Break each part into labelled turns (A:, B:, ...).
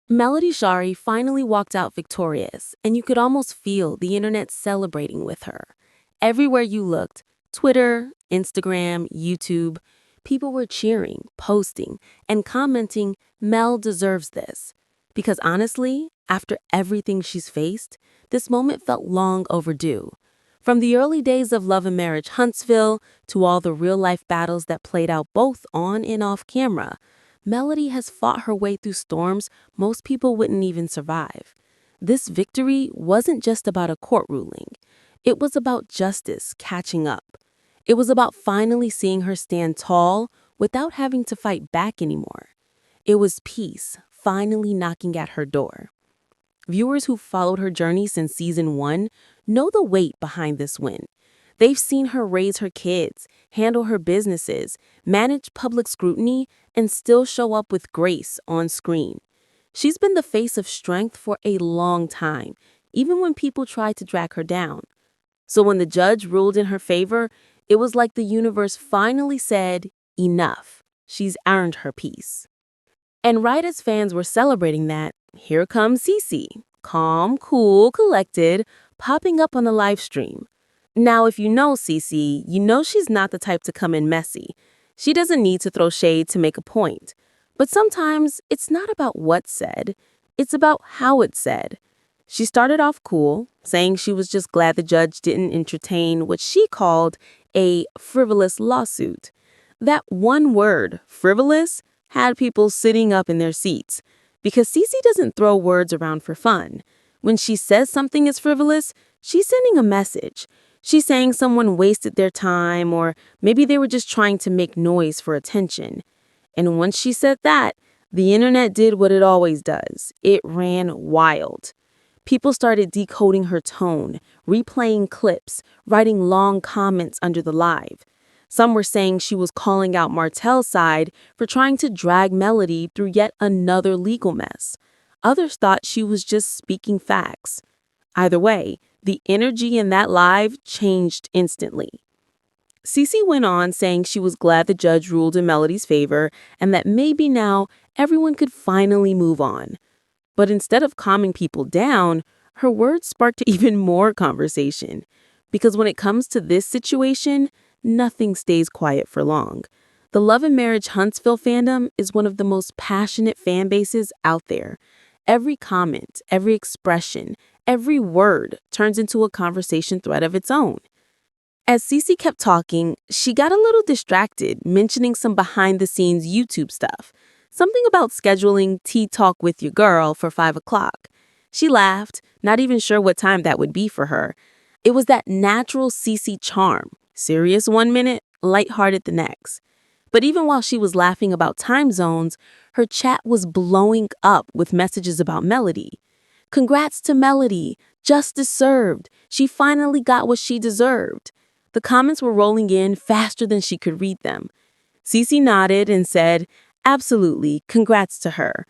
A: Melody Shari finally walked out victorious, and you could almost feel the internet celebrating with her. Everywhere you looked, Twitter, Instagram, YouTube, people were cheering, posting, and commenting, Mel deserves this. Because honestly, after everything she's faced, this moment felt long overdue. From the early days of Love and Marriage Huntsville to all the real life battles that played out both on and off camera, Melody has fought her way through storms most people wouldn't even survive. This victory wasn't just about a court ruling. It was about justice catching up. It was about finally seeing her stand tall without having to fight back anymore. It was peace finally knocking at her door. Viewers who followed her journey since season 1 know the weight behind this win. They've seen her raise her kids, handle her businesses, manage public scrutiny, and still show up with grace on screen. She's been the face of strength for a long time, even when people tried to drag her down. So when the judge ruled in her favor, it was like the universe finally said, enough. She's earned her peace. And right as fans were celebrating that, here comes Cece, calm, cool, collected, popping up on the live stream. Now, if you know Cece, you know she's not the type to come in messy. She doesn't need to throw shade to make a point. But sometimes it's not about what's said, it's about how it's said. She started off cool, saying she was just glad the judge didn't entertain what she called a frivolous lawsuit. That one word, frivolous, had people sitting up in their seats. Because Cece doesn't throw words around for fun. When she says something is frivolous, she's sending a message. She's saying someone wasted their time, or maybe they were just trying to make noise for attention. And once she said that, the internet did what it always does. It ran wild. People started decoding her tone, replaying clips, writing long comments under the live. Some were saying she was calling out Martell's side for trying to drag Melody through yet another legal mess. Others thought she was just speaking facts. Either way, the energy in that live changed instantly. Cece went on saying she was glad the judge ruled in Melody's favor and that maybe now everyone could finally move on. But instead of calming people down, her words sparked even more conversation. Because when it comes to this situation, nothing stays quiet for long. The Love and Marriage Huntsville fandom is one of the most passionate fan bases out there. Every comment, every expression, every word turns into a conversation thread of its own. As Cece kept talking, she got a little distracted, mentioning some behind-the-scenes YouTube stuff. Something about scheduling tea talk with your girl for 5 o'clock. She laughed, not even sure what time that would be for her. It was that natural Cece charm. Serious 1 minute, lighthearted the next. But even while she was laughing about time zones, her chat was blowing up with messages about Melody. Congrats to Melody. Justice served. She finally got what she deserved. The comments were rolling in faster than she could read them. Cece nodded and said, absolutely, congrats to her.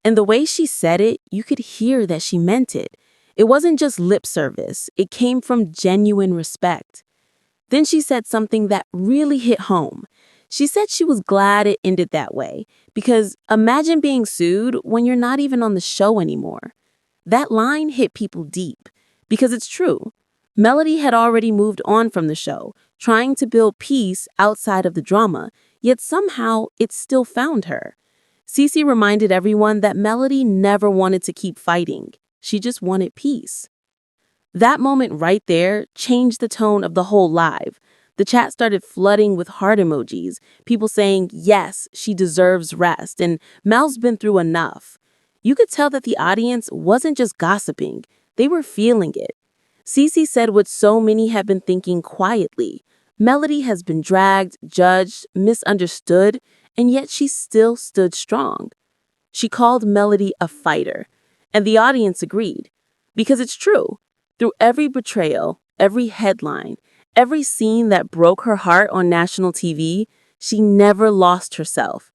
A: And the way she said it, you could hear that she meant it. It wasn't just lip service. It came from genuine respect. Then she said something that really hit home. She said she was glad it ended that way, because imagine being sued when you're not even on the show anymore. That line hit people deep, because it's true. Melody had already moved on from the show, trying to build peace outside of the drama, yet somehow it still found her. Cece reminded everyone that Melody never wanted to keep fighting. She just wanted peace. That moment right there changed the tone of the whole live. The chat started flooding with heart emojis, people saying, yes, she deserves rest, and Mel's been through enough. You could tell that the audience wasn't just gossiping, they were feeling it. Cece said what so many have been thinking quietly. Melody has been dragged, judged, misunderstood, and yet she still stood strong. She called Melody a fighter, and the audience agreed. Because it's true. Through every betrayal, every headline, every scene that broke her heart on national TV, she never lost herself.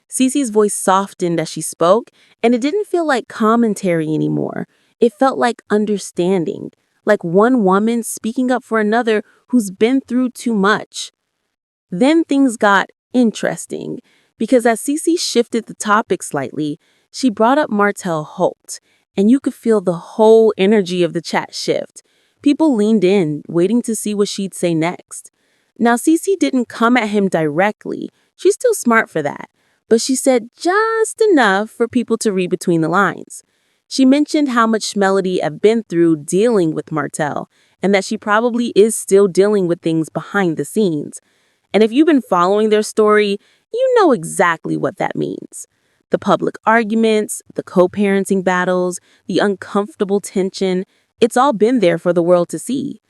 A: Cece's voice softened as she spoke, and it didn't feel like commentary anymore. It felt like understanding, like one woman speaking up for another who's been through too much. Then things got interesting, because as Cece shifted the topic slightly, She brought up Martell Holt, and you could feel the whole energy of the chat shift. People leaned in, waiting to see what she'd say next. Now, Cece didn't come at him directly. She's still smart for that. But she said just enough for people to read between the lines. She mentioned how much Melody had been through dealing with Martell, and that she probably is still dealing with things behind the scenes. And if you've been following their story, you know exactly what that means. The public arguments, the co-parenting battles, the uncomfortable tension, it's all been there for the world to see.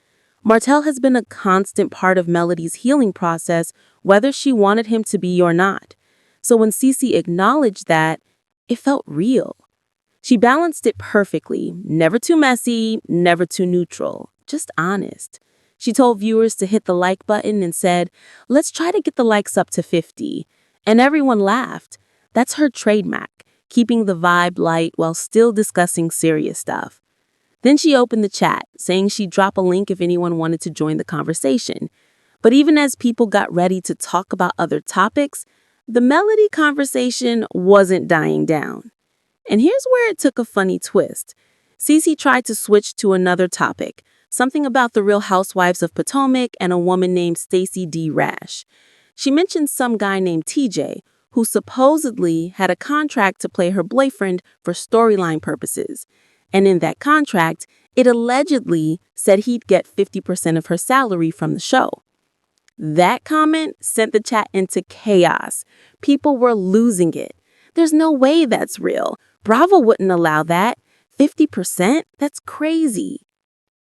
A: Martell has been a constant part of Melody's healing process, whether she wanted him to be or not. So when Cece acknowledged that, it felt real. She balanced it perfectly, never too messy, never too neutral, just honest. She told viewers to hit the like button and said, "Let's try to get the likes up to 50. And everyone laughed. That's her trademark, keeping the vibe light while still discussing serious stuff. Then she opened the chat, saying she'd drop a link if anyone wanted to join the conversation. But even as people got ready to talk about other topics, the Melody conversation wasn't dying down. And here's where it took a funny twist. Cece tried to switch to another topic, something about the Real Housewives of Potomac and a woman named Stacey D. Rash. She mentioned some guy named TJ, who supposedly had a contract to play her boyfriend for storyline purposes. And in that contract, it allegedly said he'd get 50% of her salary from the show. That comment sent the chat into chaos. People were losing it. There's no way that's real. Bravo wouldn't allow that. 50%? That's crazy.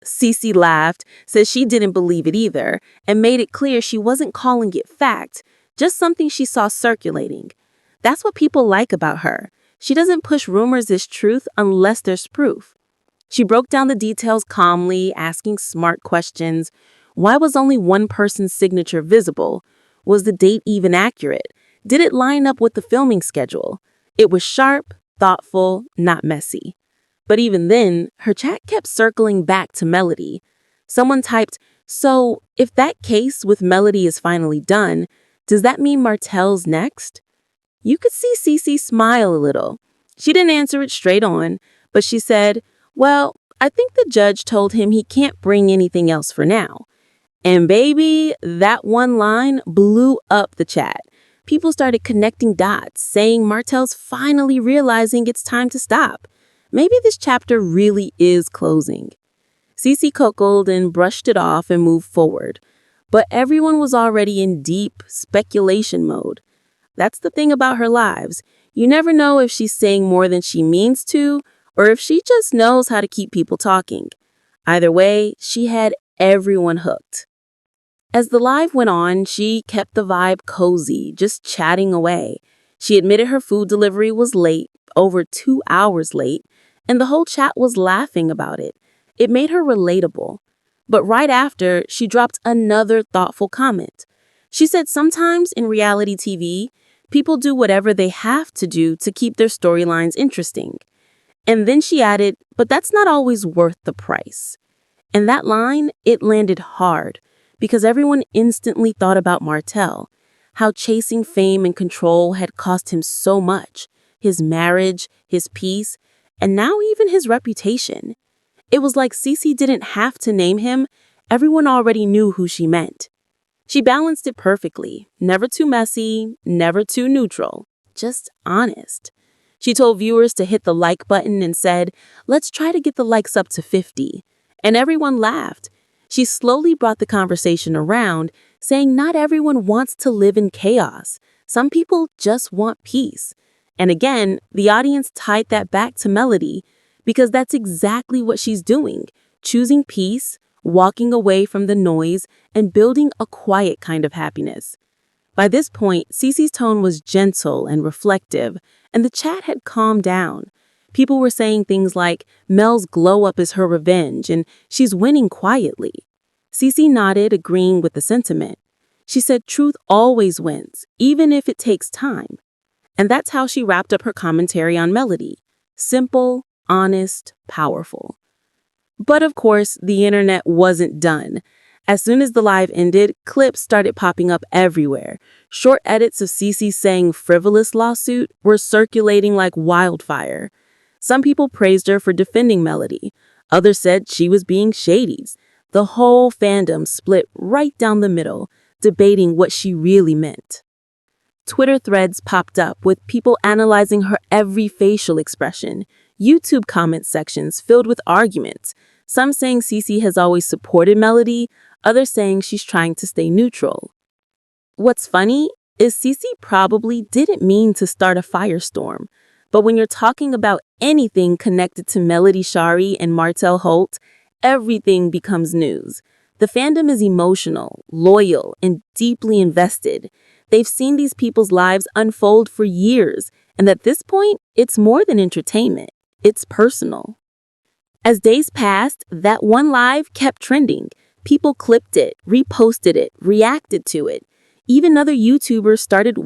A: Cece laughed, said she didn't believe it either, and made it clear she wasn't calling it fact, just something she saw circulating. That's what people like about her. She doesn't push rumors as truth unless there's proof. She broke down the details calmly, asking smart questions. Why was only one person's signature visible? Was the date even accurate? Did it line up with the filming schedule? It was sharp, thoughtful, not messy. But even then, her chat kept circling back to Melody. Someone typed, "So, if that case with Melody is finally done, does that mean Martell's next?" You could see Cece smile a little. She didn't answer it straight on, but she said, "Well, I think the judge told him he can't bring anything else for now." And baby, that one line blew up the chat. People started connecting dots, saying Martell's finally realizing it's time to stop. Maybe this chapter really is closing. Cece chuckled and brushed it off and moved forward. But everyone was already in deep speculation mode. That's the thing about her lives. You never know if she's saying more than she means to, or if she just knows how to keep people talking. Either way, she had everyone hooked. As the live went on, she kept the vibe cozy, just chatting away. She admitted her food delivery was late, over 2 hours late, and the whole chat was laughing about it. It made her relatable. But right after, she dropped another thoughtful comment. She said sometimes in reality TV, people do whatever they have to do to keep their storylines interesting. And then she added, but that's not always worth the price. And that line, it landed hard, because everyone instantly thought about Martell, how chasing fame and control had cost him so much, his marriage, his peace, and now even his reputation. It was like Cece didn't have to name him, everyone already knew who she meant. She balanced it perfectly, never too messy, never too neutral, just honest. She told viewers to hit the like button and said, "Let's try to get the likes up to 50. And everyone laughed. She slowly brought the conversation around, saying not everyone wants to live in chaos. Some people just want peace. And again, the audience tied that back to Melody, because that's exactly what she's doing, choosing peace, walking away from the noise, and building a quiet kind of happiness. By this point, Cece's tone was gentle and reflective, and the chat had calmed down. People were saying things like, Mel's glow up is her revenge, and she's winning quietly. Cece nodded, agreeing with the sentiment. She said truth always wins, even if it takes time. And that's how she wrapped up her commentary on Melody. Simple, honest, powerful. But of course, the internet wasn't done. As soon as the live ended, clips started popping up everywhere. Short edits of Cece saying frivolous lawsuit were circulating like wildfire. Some people praised her for defending Melody. Others said she was being shady. The whole fandom split right down the middle, debating what she really meant. Twitter threads popped up with people analyzing her every facial expression. YouTube comment sections filled with arguments, some saying Cece has always supported Melody, others saying she's trying to stay neutral. What's funny is Cece probably didn't mean to start a firestorm, but when you're talking about anything connected to Melody Shari and Martell Holt, everything becomes news. The fandom is emotional, loyal, and deeply invested. They've seen these people's lives unfold for years, and at this point, it's more than entertainment. It's personal. As days passed, that one live kept trending. People clipped it, reposted it, reacted to it. Even other YouTubers started